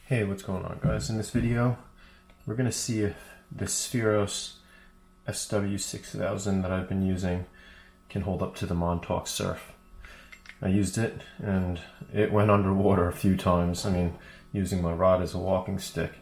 Hey, what's going on, guys? In this video, we're going to see if the Spheros SW6000 that I've been using can hold up to the Montauk surf. I used it and it went underwater a few times. I mean, using my rod as a walking stick.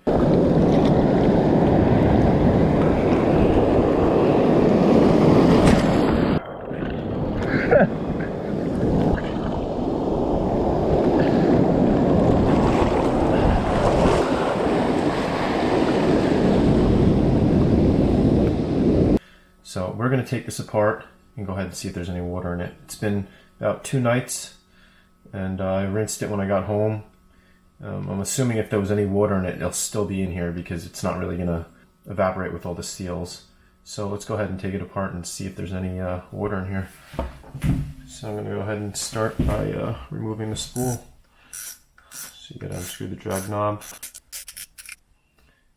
So we're going to take this apart and go ahead and see if there's any water in it. It's been about 2 nights and I rinsed it when I got home. I'm assuming if there was any water in it, it'll still be in here because it's not really going to evaporate with all the seals. So let's go ahead and take it apart and see if there's any water in here. So I'm going to go ahead and start by removing the spool. So you got to unscrew the drag knob.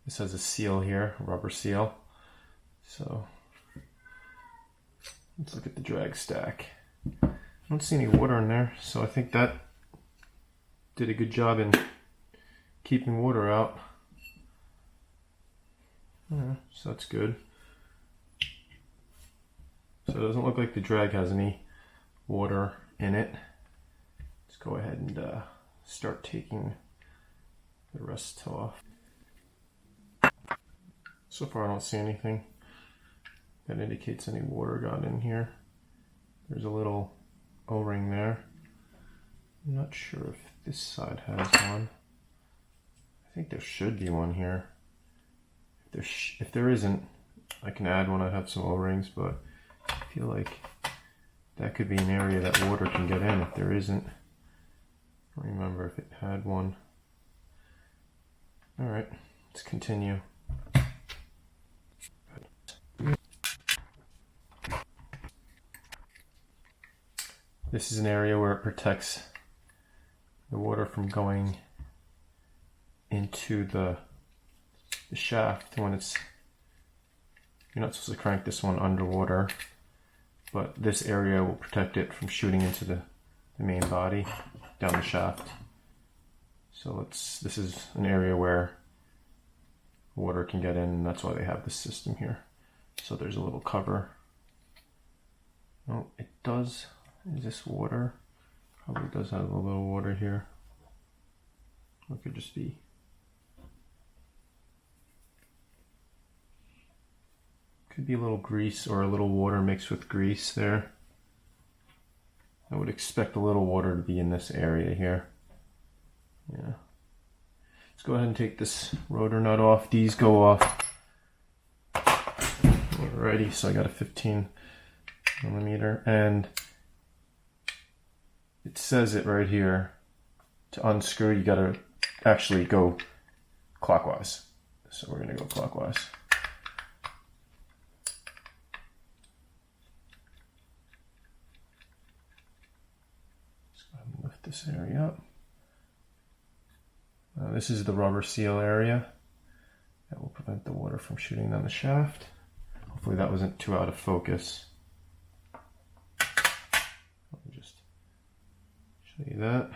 This has a seal here, a rubber seal. So let's look at the drag stack. I don't see any water in there, so I think that did a good job in keeping water out. Yeah, so that's good. So it doesn't look like the drag has any water in it. Let's go ahead and start taking the rest off. So far I don't see anything that indicates any water got in here. There's a little O-ring there. I'm not sure if this side has one. I think there should be one here. If there isn't, I can add one. I have some O-rings, but I feel like that could be an area that water can get in if there isn't. I don't remember if it had one. Alright, let's continue. This is an area where it protects the water from going into the shaft when you're not supposed to crank this one underwater, but this area will protect it from shooting into the main body down the shaft. So this is an area where water can get in, and that's why they have this system here. So there's a little cover. Oh, it does. Is this water? Probably does have a little water here. Or it could just be. Could be a little grease or a little water mixed with grease there. I would expect a little water to be in this area here. Yeah. Let's go ahead and take this rotor nut off. These go off. Alrighty, so I got a 15mm and it says it right here. To unscrew, you gotta actually go clockwise. So we're gonna go clockwise. Let's go ahead and lift this area up. This is the rubber seal area that will prevent the water from shooting down the shaft. Hopefully that wasn't too out of focus. Let me just show you that.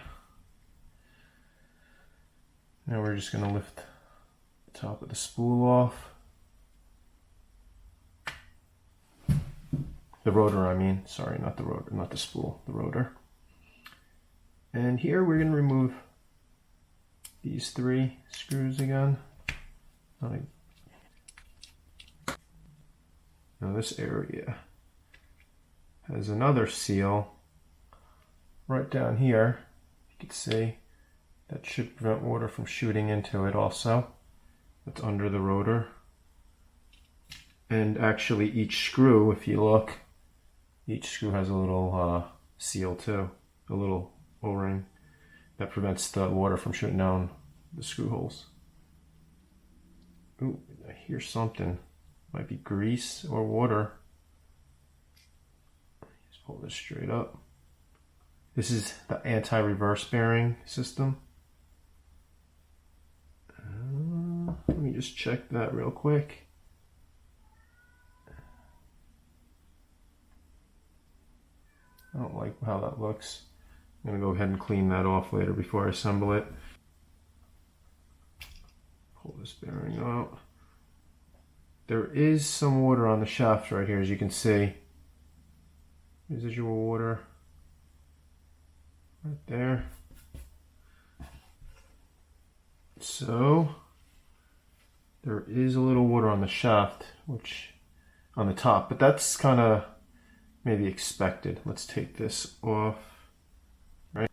Now we're just going to lift the top of the spool off. The rotor, I mean. Sorry, not the rotor, not the spool, the rotor. And here we're going to remove these 3 screws again. Now this area has another seal right down here. You can see that should prevent water from shooting into it also. That's under the rotor. And actually each screw, if you look, each screw has a little seal too, a little O-ring that prevents the water from shooting down the screw holes. Ooh, I hear something. Might be grease or water. Just pull this straight up. This is the anti-reverse bearing system. Let me just check that real quick. I don't like how that looks. I'm going to go ahead and clean that off later before I assemble it. this bearing out. There is some water on the shaft right here, as you can see. Residual water right there. So there is a little water on the shaft, which on the top, but that's kind of maybe expected. Let's take this off. Right.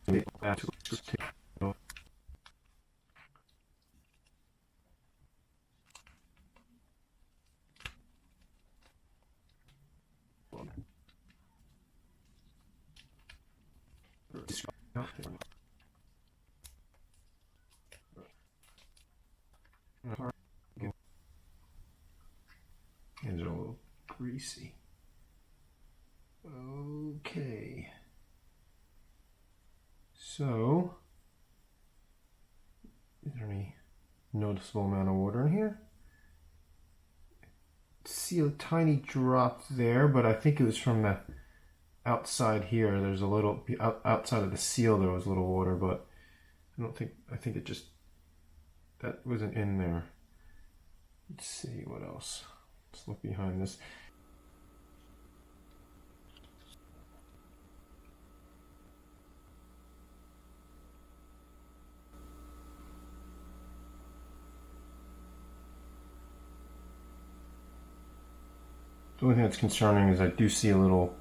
Hands are a little greasy. Okay. So, is there any noticeable amount of water in here? See a tiny drop there, but I think it was from the outside here. There's a little outside of the seal. There was a little water, but I think it just, that wasn't in there. Let's see what else. Let's look behind this. The only thing that's concerning is I do see a little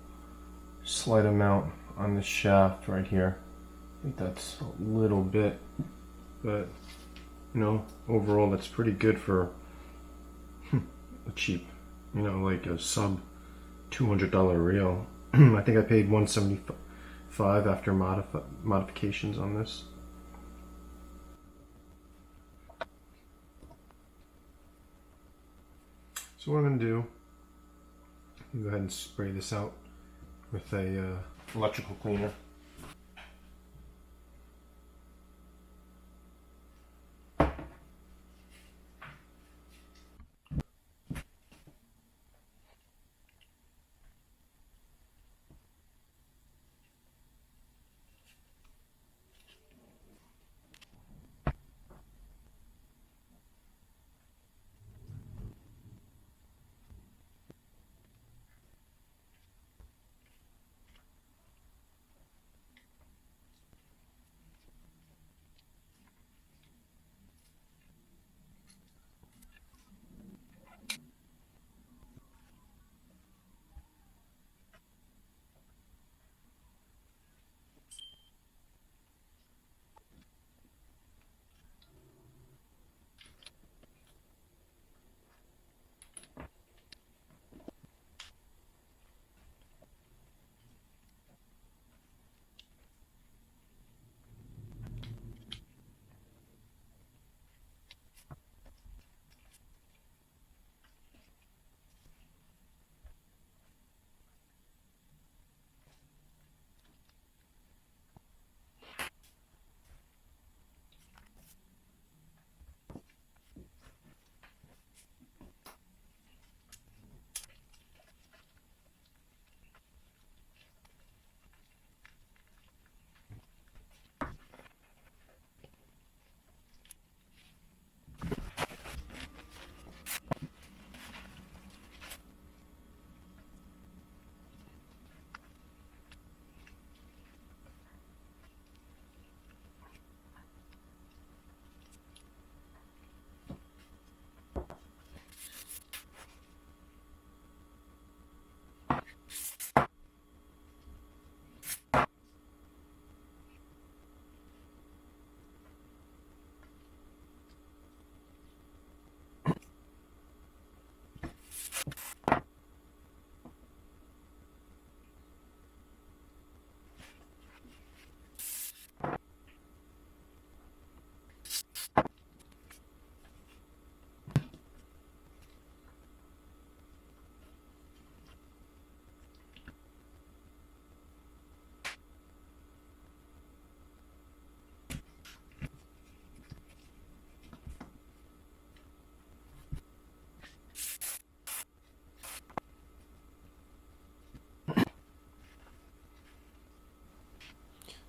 slight amount on the shaft right here. I think that's a little bit, but you know, overall that's pretty good for a cheap, you know, like a sub $200 reel. I think I paid $175 after modifications on this. So what I'm going to do, go ahead and spray this out with a electrical cleaner.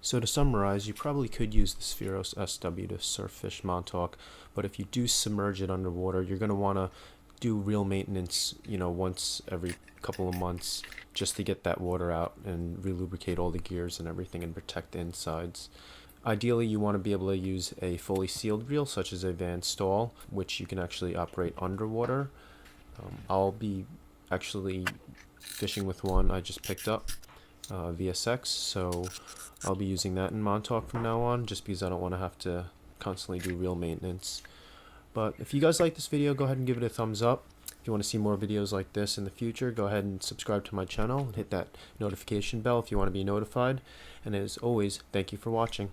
So to summarize, you probably could use the Spheros SW to surf fish Montauk, but if you do submerge it underwater, you're going to want to do real maintenance, once every couple of months, just to get that water out and relubricate all the gears and everything and protect the insides. Ideally, you want to be able to use a fully sealed reel, such as a Van Staal, which you can actually operate underwater. I'll be actually fishing with one I just picked up, VSX, so I'll be using that in Montauk from now on, just because I don't want to have to constantly do reel maintenance. But if you guys like this video, go ahead and give it a thumbs up. If you want to see more videos like this in the future, go ahead and subscribe to my channel and hit that notification bell if you want to be notified. And as always, thank you for watching.